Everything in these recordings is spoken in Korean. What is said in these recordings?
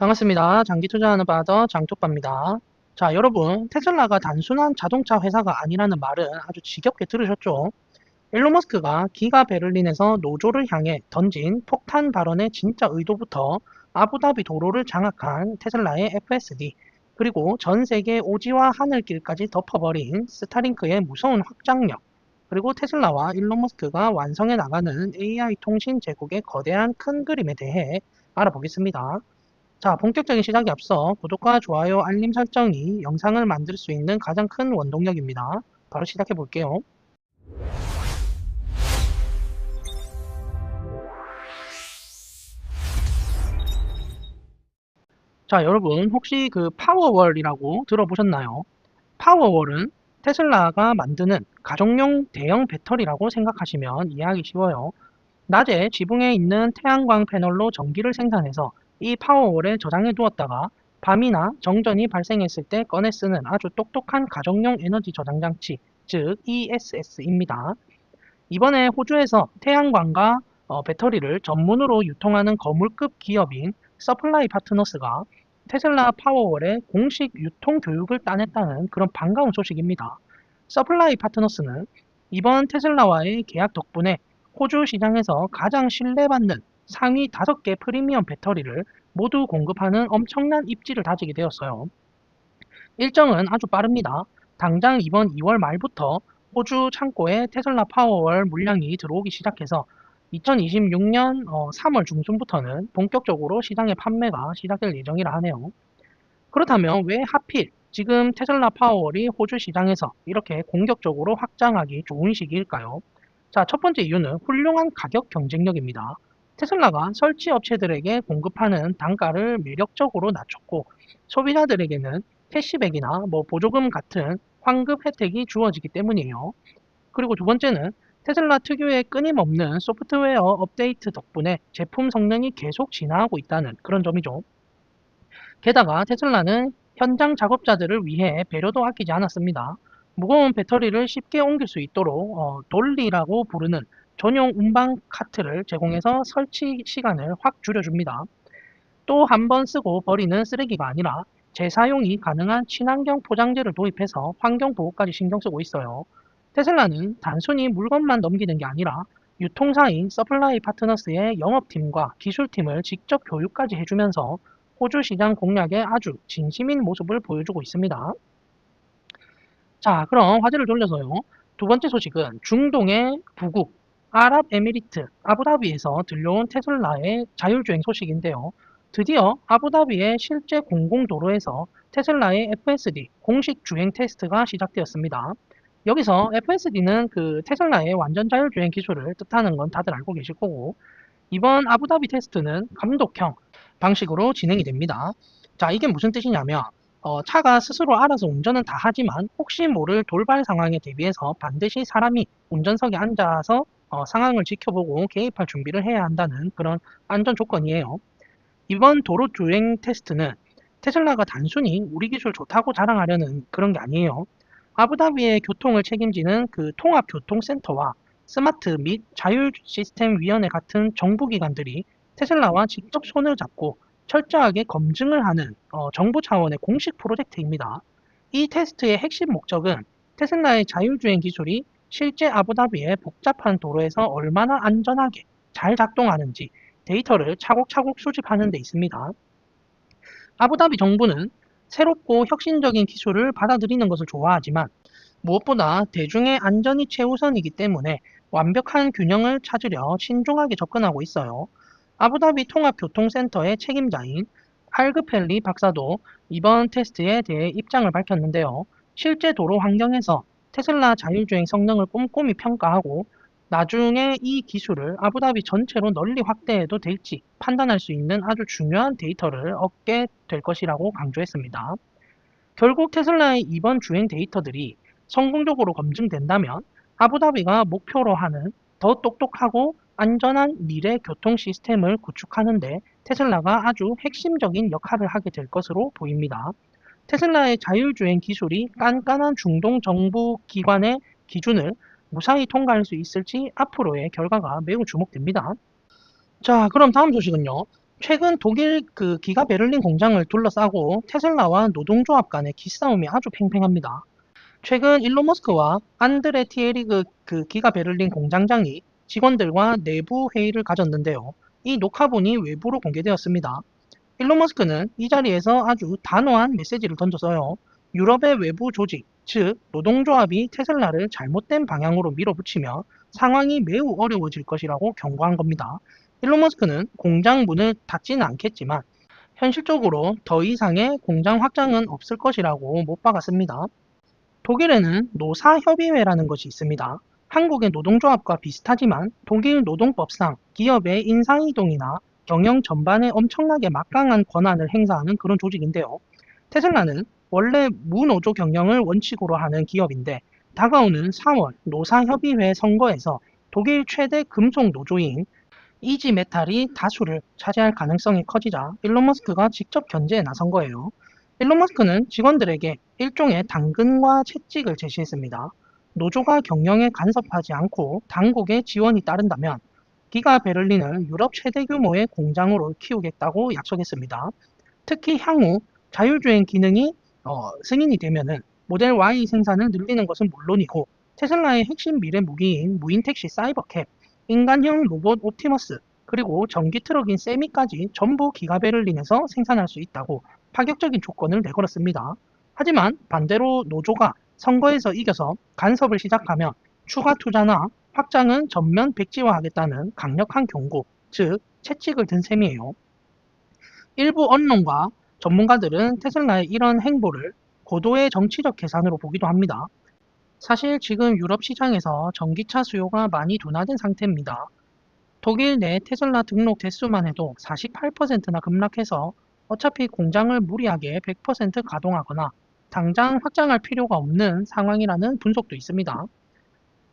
반갑습니다. 장기 투자하는 바더 장투빠입니다. 자, 여러분, 테슬라가 단순한 자동차 회사가 아니라는 말은 아주 지겹게 들으셨죠? 일론 머스크가 기가 베를린에서 노조를 향해 던진 폭탄 발언의 진짜 의도부터 아부다비 도로를 장악한 테슬라의 FSD, 그리고 전 세계 오지와 하늘길까지 덮어버린 스타링크의 무서운 확장력, 그리고 테슬라와 일론 머스크가 완성해 나가는 AI 통신 제국의 거대한 큰 그림에 대해 알아보겠습니다. 자, 본격적인 시작에 앞서 구독과 좋아요, 알림 설정이 영상을 만들 수 있는 가장 큰 원동력입니다. 바로 시작해 볼게요. 자, 여러분, 혹시 그 파워월이라고 들어보셨나요? 파워월은 테슬라가 만드는 가정용 대형 배터리라고 생각하시면 이해하기 쉬워요. 낮에 지붕에 있는 태양광 패널로 전기를 생산해서 이 파워홀에 저장해 두었다가 밤이나 정전이 발생했을 때 꺼내 쓰는 아주 똑똑한 가정용 에너지 저장 장치, 즉 ESS입니다. 이번에 호주에서 태양광과 배터리를 전문으로 유통하는 거물급 기업인 서플라이 파트너스가 테슬라 파워월의 공식 유통 교육을 따냈다는 그런 반가운 소식입니다. 서플라이 파트너스는 이번 테슬라와의 계약 덕분에 호주 시장에서 가장 신뢰받는 상위 5개 프리미엄 배터리를 모두 공급하는 엄청난 입지를 다지게 되었어요. 일정은 아주 빠릅니다. 당장 이번 2월 말부터 호주 창고에 테슬라 파워월 물량이 들어오기 시작해서 2026년 3월 중순부터는 본격적으로 시장의 판매가 시작될 예정이라 하네요. 그렇다면 왜 하필 지금 테슬라 파워월이 호주 시장에서 이렇게 공격적으로 확장하기 좋은 시기일까요? 자, 첫 번째 이유는 훌륭한 가격 경쟁력입니다. 테슬라가 설치 업체들에게 공급하는 단가를 매력적으로 낮췄고 소비자들에게는 캐시백이나 보조금 같은 환급 혜택이 주어지기 때문이에요. 그리고 두 번째는 테슬라 특유의 끊임없는 소프트웨어 업데이트 덕분에 제품 성능이 계속 진화하고 있다는 그런 점이죠. 게다가 테슬라는 현장 작업자들을 위해 배려도 아끼지 않았습니다. 무거운 배터리를 쉽게 옮길 수 있도록 돌리라고 부르는 전용 운반 카트를 제공해서 설치 시간을 확 줄여줍니다. 또 한 번 쓰고 버리는 쓰레기가 아니라 재사용이 가능한 친환경 포장재를 도입해서 환경 보호까지 신경 쓰고 있어요. 테슬라는 단순히 물건만 넘기는 게 아니라 유통사인 서플라이 파트너스의 영업팀과 기술팀을 직접 교육까지 해주면서 호주 시장 공략에 아주 진심인 모습을 보여주고 있습니다. 자, 그럼 화제를 돌려서요. 두 번째 소식은 중동의 부국 아랍에미리트 아부다비에서 들려온 테슬라의 자율주행 소식인데요. 드디어 아부다비의 실제 공공도로에서 테슬라의 FSD 공식 주행 테스트가 시작되었습니다. 여기서 FSD는 그 테슬라의 완전 자율주행 기술을 뜻하는 건 다들 알고 계실 거고, 이번 아부다비 테스트는 감독형 방식으로 진행이 됩니다. 자, 이게 무슨 뜻이냐면 차가 스스로 알아서 운전은 다 하지만 혹시 모를 돌발 상황에 대비해서 반드시 사람이 운전석에 앉아서 상황을 지켜보고 개입할 준비를 해야 한다는 그런 안전 조건이에요. 이번 도로 주행 테스트는 테슬라가 단순히 우리 기술 좋다고 자랑하려는 그런 게 아니에요. 아부다비의 교통을 책임지는 그 통합교통센터와 스마트 및 자율 시스템 위원회 같은 정부기관들이 테슬라와 직접 손을 잡고 철저하게 검증을 하는 정부 차원의 공식 프로젝트입니다. 이 테스트의 핵심 목적은 테슬라의 자율주행 기술이 실제 아부다비의 복잡한 도로에서 얼마나 안전하게 잘 작동하는지 데이터를 차곡차곡 수집하는 데 있습니다. 아부다비 정부는 새롭고 혁신적인 기술을 받아들이는 것을 좋아하지만 무엇보다 대중의 안전이 최우선이기 때문에 완벽한 균형을 찾으려 신중하게 접근하고 있어요. 아부다비 통합교통센터의 책임자인 알그펠리 박사도 이번 테스트에 대해 입장을 밝혔는데요. 실제 도로 환경에서 테슬라 자율주행 성능을 꼼꼼히 평가하고 나중에 이 기술을 아부다비 전체로 널리 확대해도 될지 판단할 수 있는 아주 중요한 데이터를 얻게 될 것이라고 강조했습니다. 결국 테슬라의 이번 주행 데이터들이 성공적으로 검증된다면 아부다비가 목표로 하는 더 똑똑하고 안전한 미래 교통 시스템을 구축하는데 테슬라가 아주 핵심적인 역할을 하게 될 것으로 보입니다. 테슬라의 자율주행 기술이 깐깐한 중동 정부 기관의 기준을 무사히 통과할 수 있을지 앞으로의 결과가 매우 주목됩니다. 자, 그럼 다음 소식은요. 최근 독일 그 기가 베를린 공장을 둘러싸고 테슬라와 노동조합 간의 기싸움이 아주 팽팽합니다. 최근 일론 머스크와 안드레 티에리 그 기가 베를린 공장장이 직원들과 내부 회의를 가졌는데요. 이 녹화본이 외부로 공개되었습니다. 일론 머스크는 이 자리에서 아주 단호한 메시지를 던져서요. 유럽의 외부 조직, 즉 노동조합이 테슬라를 잘못된 방향으로 밀어붙이며 상황이 매우 어려워질 것이라고 경고한 겁니다. 일론 머스크는 공장 문을 닫지는 않겠지만 현실적으로 더 이상의 공장 확장은 없을 것이라고 못 박았습니다. 독일에는 노사협의회라는 것이 있습니다. 한국의 노동조합과 비슷하지만 독일 노동법상 기업의 인사이동이나 경영 전반에 엄청나게 막강한 권한을 행사하는 그런 조직인데요. 테슬라는 원래 무노조 경영을 원칙으로 하는 기업인데 다가오는 4월 노사협의회 선거에서 독일 최대 금속 노조인 이지메탈이 다수를 차지할 가능성이 커지자 일론 머스크가 직접 견제에 나선 거예요. 일론 머스크는 직원들에게 일종의 당근과 채찍을 제시했습니다. 노조가 경영에 간섭하지 않고 당국의 지원이 따른다면 기가 베를린을 유럽 최대 규모의 공장으로 키우겠다고 약속했습니다. 특히 향후 자율주행 기능이 승인이 되면은 모델 Y 생산을 늘리는 것은 물론이고 테슬라의 핵심 미래 무기인 무인 택시 사이버캡, 인간형 로봇 옵티머스, 그리고 전기 트럭인 세미까지 전부 기가 베를린에서 생산할 수 있다고 파격적인 조건을 내걸었습니다. 하지만 반대로 노조가 선거에서 이겨서 간섭을 시작하면 추가 투자나 확장은 전면 백지화하겠다는 강력한 경고, 즉 채찍을 든 셈이에요. 일부 언론과 전문가들은 테슬라의 이런 행보를 고도의 정치적 계산으로 보기도 합니다. 사실 지금 유럽 시장에서 전기차 수요가 많이 둔화된 상태입니다. 독일 내 테슬라 등록 대수만 해도 48%나 급락해서 어차피 공장을 무리하게 100% 가동하거나 당장 확장할 필요가 없는 상황이라는 분석도 있습니다.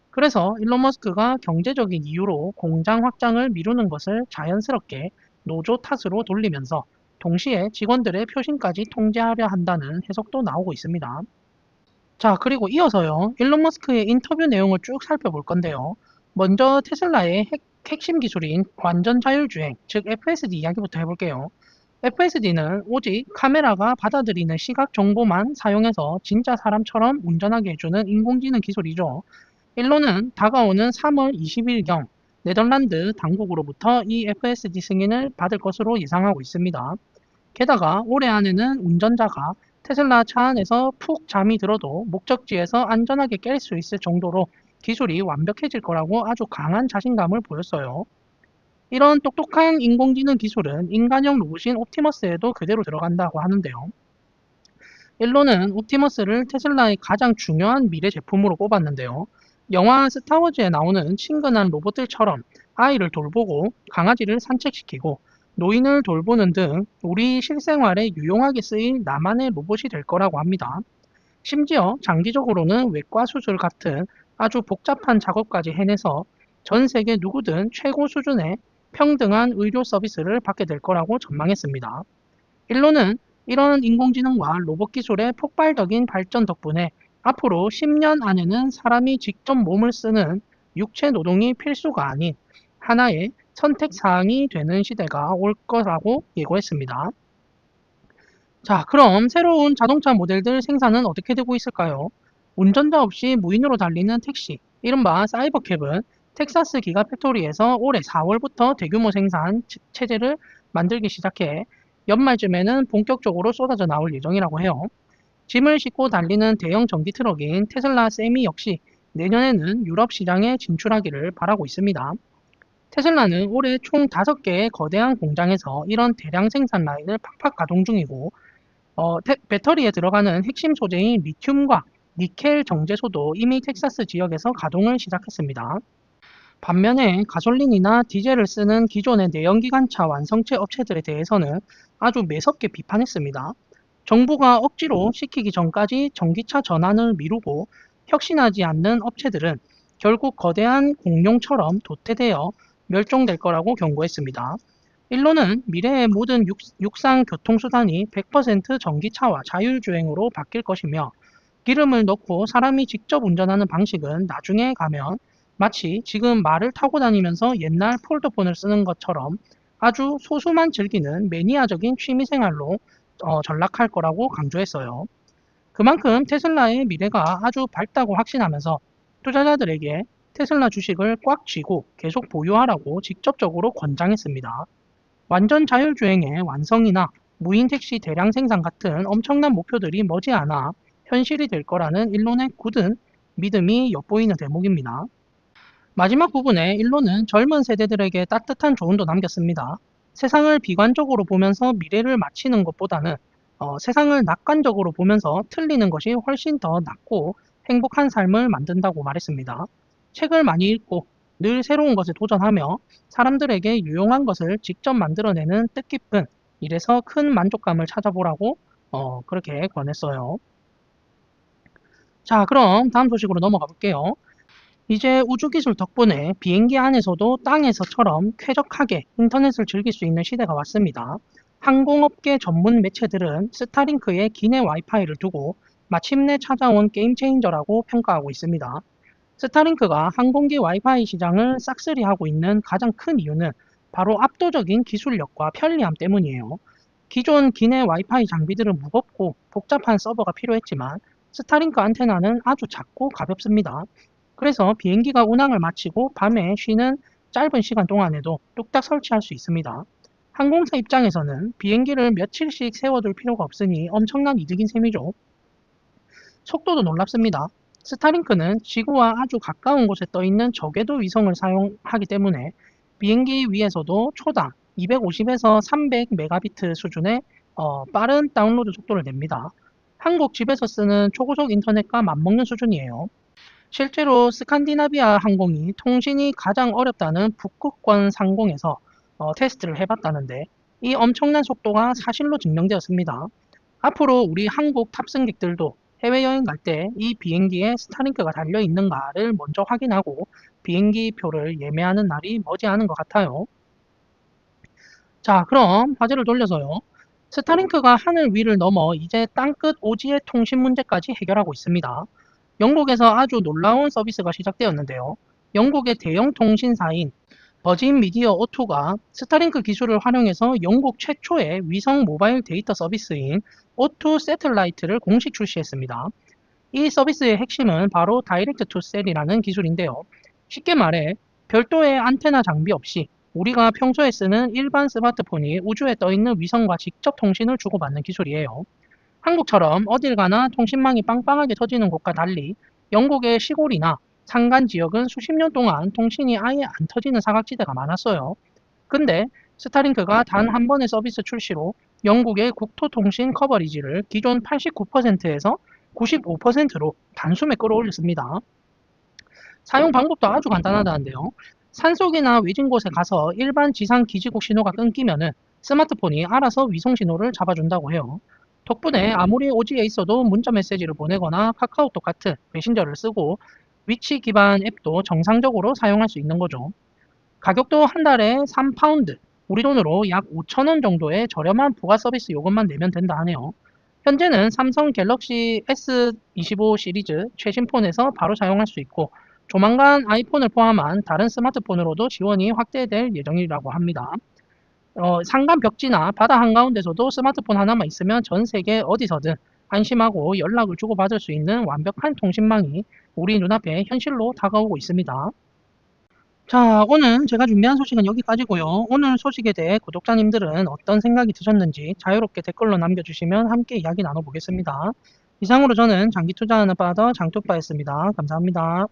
그래서 일론 머스크가 경제적인 이유로 공장 확장을 미루는 것을 자연스럽게 노조 탓으로 돌리면서 동시에 직원들의 표심까지 통제하려 한다는 해석도 나오고 있습니다. 자, 그리고 이어서요. 일론 머스크의 인터뷰 내용을 쭉 살펴볼 건데요. 먼저 테슬라의 핵심 기술인 완전 자율주행, 즉 FSD 이야기부터 해볼게요. FSD는 오직 카메라가 받아들이는 시각 정보만 사용해서 진짜 사람처럼 운전하게 해주는 인공지능 기술이죠. 일론은 다가오는 3월 20일경 네덜란드 당국으로부터 이 FSD 승인을 받을 것으로 예상하고 있습니다. 게다가 올해 안에는 운전자가 테슬라 차 안에서 푹 잠이 들어도 목적지에서 안전하게 깰 수 있을 정도로 기술이 완벽해질 거라고 아주 강한 자신감을 보였어요. 이런 똑똑한 인공지능 기술은 인간형 로봇인 옵티머스에도 그대로 들어간다고 하는데요. 일론은 옵티머스를 테슬라의 가장 중요한 미래 제품으로 꼽았는데요. 영화 스타워즈에 나오는 친근한 로봇들처럼 아이를 돌보고 강아지를 산책시키고 노인을 돌보는 등 우리 실생활에 유용하게 쓰일 나만의 로봇이 될 거라고 합니다. 심지어 장기적으로는 외과 수술 같은 아주 복잡한 작업까지 해내서 전 세계 누구든 최고 수준의 평등한 의료 서비스를 받게 될 거라고 전망했습니다. 일론은 이런 인공지능과 로봇 기술의 폭발적인 발전 덕분에 앞으로 10년 안에는 사람이 직접 몸을 쓰는 육체 노동이 필수가 아닌 하나의 선택 사항이 되는 시대가 올 거라고 예고했습니다. 자, 그럼 새로운 자동차 모델들 생산은 어떻게 되고 있을까요? 운전자 없이 무인으로 달리는 택시, 이른바 사이버캡은 텍사스 기가팩토리에서 올해 4월부터 대규모 생산 체제를 만들기 시작해 연말쯤에는 본격적으로 쏟아져 나올 예정이라고 해요. 짐을 싣고 달리는 대형 전기 트럭인 테슬라 세미 역시 내년에는 유럽 시장에 진출하기를 바라고 있습니다. 테슬라는 올해 총 5개의 거대한 공장에서 이런 대량 생산 라인을 팍팍 가동 중이고 배터리에 들어가는 핵심 소재인 리튬과 니켈 정제소도 이미 텍사스 지역에서 가동을 시작했습니다. 반면에 가솔린이나 디젤을 쓰는 기존의 내연기관차 완성체 업체들에 대해서는 아주 매섭게 비판했습니다. 정부가 억지로 시키기 전까지 전기차 전환을 미루고 혁신하지 않는 업체들은 결국 거대한 공룡처럼 도태되어 멸종될 거라고 경고했습니다. 일론은 미래의 모든 육상 교통수단이 100% 전기차와 자율주행으로 바뀔 것이며 기름을 넣고 사람이 직접 운전하는 방식은 나중에 가면 마치 지금 말을 타고 다니면서 옛날 폴더폰을 쓰는 것처럼 아주 소수만 즐기는 매니아적인 취미생활로 전락할 거라고 강조했어요. 그만큼 테슬라의 미래가 아주 밝다고 확신하면서 투자자들에게 테슬라 주식을 꽉 쥐고 계속 보유하라고 직접적으로 권장했습니다. 완전 자율주행의 완성이나 무인 택시 대량 생산 같은 엄청난 목표들이 머지않아 현실이 될 거라는 일론의 굳은 믿음이 엿보이는 대목입니다. 마지막 부분에 일론은 젊은 세대들에게 따뜻한 조언도 남겼습니다. 세상을 비관적으로 보면서 미래를 맞히는 것보다는 세상을 낙관적으로 보면서 틀리는 것이 훨씬 더 낫고 행복한 삶을 만든다고 말했습니다. 책을 많이 읽고 늘 새로운 것에 도전하며 사람들에게 유용한 것을 직접 만들어내는 뜻깊은 일에서 큰 만족감을 찾아보라고 그렇게 권했어요. 자, 그럼 다음 소식으로 넘어가 볼게요. 이제 우주기술 덕분에 비행기 안에서도 땅에서처럼 쾌적하게 인터넷을 즐길 수 있는 시대가 왔습니다. 항공업계 전문 매체들은 스타링크에 기내 와이파이를 두고 마침내 찾아온 게임 체인저라고 평가하고 있습니다. 스타링크가 항공기 와이파이 시장을 싹쓸이하고 있는 가장 큰 이유는 바로 압도적인 기술력과 편리함 때문이에요. 기존 기내 와이파이 장비들은 무겁고 복잡한 서버가 필요했지만 스타링크 안테나는 아주 작고 가볍습니다. 그래서 비행기가 운항을 마치고 밤에 쉬는 짧은 시간 동안에도 뚝딱 설치할 수 있습니다. 항공사 입장에서는 비행기를 며칠씩 세워둘 필요가 없으니 엄청난 이득인 셈이죠. 속도도 놀랍습니다. 스타링크는 지구와 아주 가까운 곳에 떠있는 저궤도 위성을 사용하기 때문에 비행기 위에서도 초당 250에서 300메가비트 수준의 빠른 다운로드 속도를 냅니다. 한국 집에서 쓰는 초고속 인터넷과 맞먹는 수준이에요. 실제로 스칸디나비아 항공이 통신이 가장 어렵다는 북극권 상공에서 테스트를 해봤다는데 이 엄청난 속도가 사실로 증명되었습니다. 앞으로 우리 한국 탑승객들도 해외여행 갈 때 이 비행기에 스타링크가 달려 있는가를 먼저 확인하고 비행기 표를 예매하는 날이 머지않은 것 같아요. 자, 그럼 화제를 돌려서요. 스타링크가 하늘 위를 넘어 이제 땅끝 오지의 통신 문제까지 해결하고 있습니다. 영국에서 아주 놀라운 서비스가 시작되었는데요. 영국의 대형 통신사인 버진 미디어 O2가 스타링크 기술을 활용해서 영국 최초의 위성 모바일 데이터 서비스인 O2 세틀라이트를 공식 출시했습니다. 이 서비스의 핵심은 바로 다이렉트 투 셀이라는 기술인데요. 쉽게 말해 별도의 안테나 장비 없이 우리가 평소에 쓰는 일반 스마트폰이 우주에 떠있는 위성과 직접 통신을 주고받는 기술이에요. 한국처럼 어딜 가나 통신망이 빵빵하게 터지는 곳과 달리 영국의 시골이나 산간 지역은 수십 년 동안 통신이 아예 안 터지는 사각지대가 많았어요. 근데 스타링크가 단 한 번의 서비스 출시로 영국의 국토통신 커버리지를 기존 89%에서 95%로 단숨에 끌어올렸습니다. 사용 방법도 아주 간단하다는데요. 산속이나 외진 곳에 가서 일반 지상 기지국 신호가 끊기면은 스마트폰이 알아서 위성 신호를 잡아준다고 해요. 덕분에 아무리 오지에 있어도 문자 메시지를 보내거나 카카오톡 같은 메신저를 쓰고 위치 기반 앱도 정상적으로 사용할 수 있는 거죠. 가격도 한 달에 3파운드, 우리 돈으로 약 5,000원 정도의 저렴한 부가 서비스 요금만 내면 된다 하네요. 현재는 삼성 갤럭시 S25 시리즈 최신 폰에서 바로 사용할 수 있고 조만간 아이폰을 포함한 다른 스마트폰으로도 지원이 확대될 예정이라고 합니다. 산간 벽지나 바다 한가운데서도 스마트폰 하나만 있으면 전 세계 어디서든 안심하고 연락을 주고받을 수 있는 완벽한 통신망이 우리 눈앞에 현실로 다가오고 있습니다. 자, 오늘 제가 준비한 소식은 여기까지고요. 오늘 소식에 대해 구독자님들은 어떤 생각이 드셨는지 자유롭게 댓글로 남겨주시면 함께 이야기 나눠보겠습니다. 이상으로 저는 장기 투자하는 파더 장투파였습니다. 감사합니다.